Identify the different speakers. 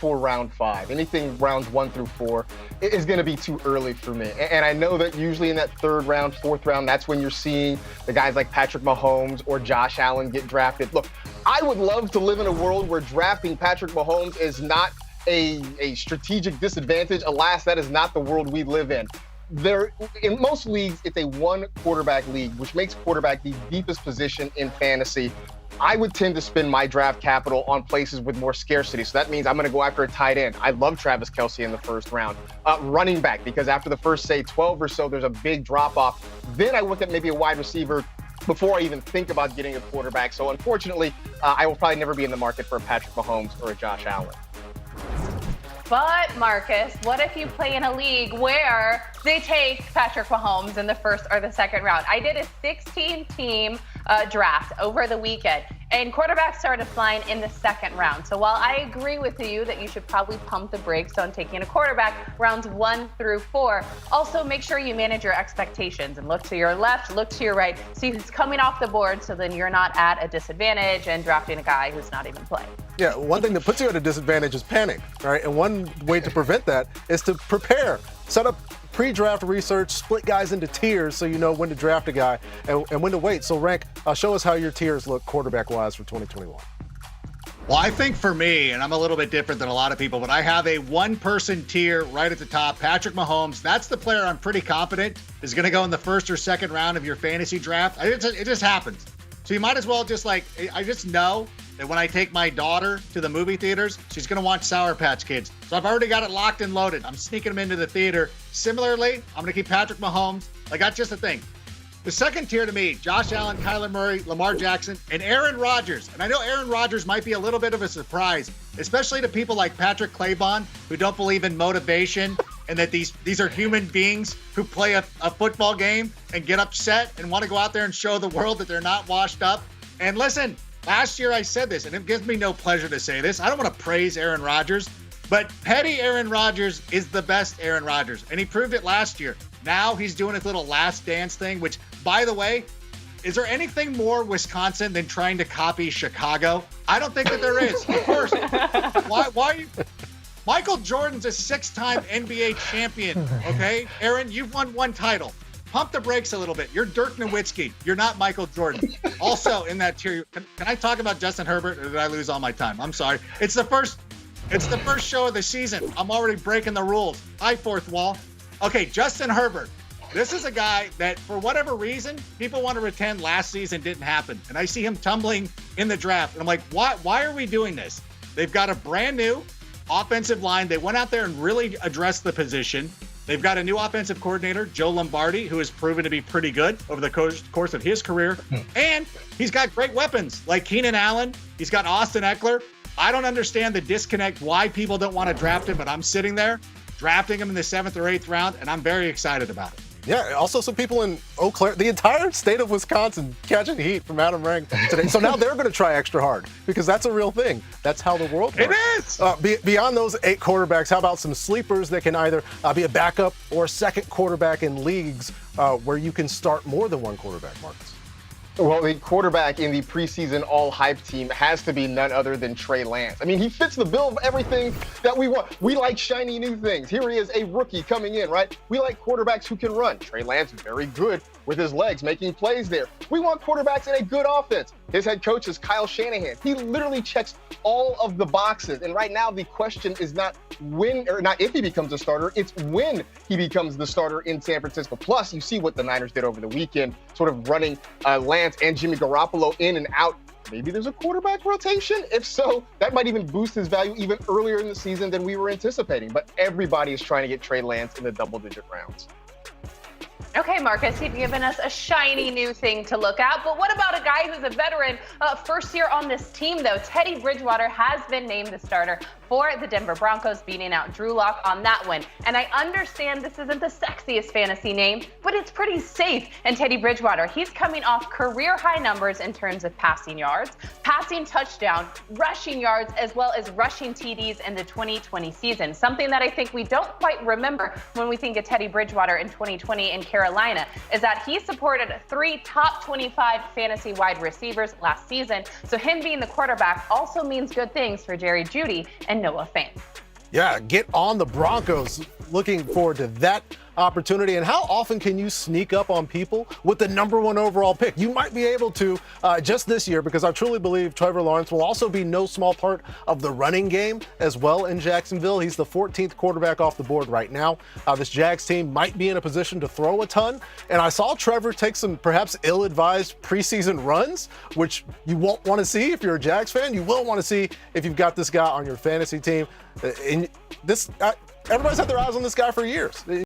Speaker 1: for round 5. Anything rounds 1 through 4 is going to be too early for me. And I know that usually in that 3rd round, 4th round, that's when you're seeing the guys like Patrick Mahomes or Josh Allen get drafted. Look, I would love to live in a world where drafting Patrick Mahomes is not a strategic disadvantage. Alas, that is not the world we live in. In most leagues, it's a 1 quarterback league, which makes quarterback the deepest position in fantasy. I would tend to spend my draft capital on places with more scarcity. So that means I'm going to go after a tight end. I love Travis Kelce in the 1st round. Running back, because after the first, say, 12 or so, there's a big drop off. Then I look at maybe a wide receiver before I even think about getting a quarterback. So unfortunately, I will probably never be in the market for a Patrick Mahomes or a Josh Allen.
Speaker 2: But, Marcus, what if you play in a league where they take Patrick Mahomes in the 1st or the 2nd round? I did a 16-team draft over the weekend, and quarterbacks started flying in the 2nd round. So while I agree with you that you should probably pump the brakes on taking a quarterback rounds 1 through 4, also make sure you manage your expectations and look to your left, look to your right, see who's coming off the board so then you're not at a disadvantage and drafting a guy who's not even playing.
Speaker 3: Yeah, one thing that puts you at a disadvantage is panic, right? And one way to prevent that is to prepare. Set up pre-draft research, split guys into tiers so you know when to draft a guy and when to wait. So, Rank, show us how your tiers look quarterback-wise for 2021.
Speaker 4: Well, I think for me, and I'm a little bit different than a lot of people, but I have a 1-person tier right at the top, Patrick Mahomes. That's the player I'm pretty confident is going to go in the 1st or 2nd round of your fantasy draft. It just happens. So you might as well just I just know that when I take my daughter to the movie theaters, she's going to watch Sour Patch Kids. So I've already got it locked and loaded. I'm sneaking them into the theater. Similarly, I'm going to keep Patrick Mahomes. That's just the thing. The 2nd tier to me, Josh Allen, Kyler Murray, Lamar Jackson, and Aaron Rodgers. And I know Aaron Rodgers might be a little bit of a surprise, especially to people like Patrick Claybon, who don't believe in motivation and that these are human beings who play a football game and get upset and want to go out there and show the world that they're not washed up. And listen, last year I said this, and it gives me no pleasure to say this. I don't want to praise Aaron Rodgers, but petty Aaron Rodgers is the best Aaron Rodgers, and he proved it last year. Now he's doing his little last dance thing, which, by the way, is there anything more Wisconsin than trying to copy Chicago? I don't think that there is. Of course. Why? Michael Jordan's a 6-time NBA champion, okay? Aaron, you've won 1 title. Pump the brakes a little bit. You're Dirk Nowitzki. You're not Michael Jordan. Also in that tier, can I talk about Justin Herbert, or did I lose all my time? I'm sorry. It's the first show of the season. I'm already breaking the rules. Hi, fourth wall. Okay, Justin Herbert. This is a guy that, for whatever reason, people want to pretend last season didn't happen. And I see him tumbling in the draft. And I'm like, why are we doing this? They've got a brand new offensive line. They went out there and really addressed the position. They've got a new offensive coordinator, Joe Lombardi, who has proven to be pretty good over the course of his career. And he's got great weapons like Keenan Allen. He's got Austin Eckler. I don't understand the disconnect, why people don't want to draft him, but I'm sitting there drafting him in the 7th or 8th round, and I'm very excited about it.
Speaker 3: Yeah, also some people in Eau Claire, the entire state of Wisconsin catching heat from Adam Rank today. So now they're going to try extra hard because that's a real thing. That's how the world works.
Speaker 4: It is!
Speaker 3: Beyond those 8 quarterbacks, how about some sleepers that can either be a backup or a 2nd quarterback in leagues where you can start more than 1 quarterback, Marcus?
Speaker 1: Well, the quarterback in the preseason all-hype team has to be none other than Trey Lance. I mean, he fits the bill of everything that we want. We like shiny new things. Here he is, a rookie coming in, right? We like quarterbacks who can run. Trey Lance is very good with his legs, making plays there. We want quarterbacks in a good offense. His head coach is Kyle Shanahan. He literally checks all of the boxes. And right now, the question is not if he becomes a starter, it's when he becomes the starter in San Francisco. Plus, you see what the Niners did over the weekend, sort of running Lance and Jimmy Garoppolo in and out. Maybe there's a quarterback rotation. If so, that might even boost his value even earlier in the season than we were anticipating. But everybody is trying to get Trey Lance in the double-digit rounds.
Speaker 2: Okay, Marcus, you've given us a shiny new thing to look at, but what about a guy who's a veteran, first year on this team, though? Teddy Bridgewater has been named the starter for the Denver Broncos, beating out Drew Lock on that one. And I understand this isn't the sexiest fantasy name, but it's pretty safe. And Teddy Bridgewater, he's coming off career-high numbers in terms of passing yards, passing touchdown, rushing yards, as well as rushing TDs in the 2020 season. Something that I think we don't quite remember when we think of Teddy Bridgewater in 2020 in Carolina is that he supported 3 top 25 fantasy wide receivers last season. So him being the quarterback also means good things for Jerry Jeudy and and Noah Fant.
Speaker 3: Yeah, get on the Broncos. Looking forward to that opportunity. And how often can you sneak up on people with the #1 overall pick? You might be able to just this year, because I truly believe Trevor Lawrence will also be no small part of the running game as well in Jacksonville. He's the 14th quarterback off the board right now. This Jags team might be in a position to throw a ton. And I saw Trevor take some perhaps ill-advised preseason runs, which you won't want to see if you're a Jags fan. You will want to see if you've got this guy on your fantasy team. Everybody's had their eyes on this guy for years.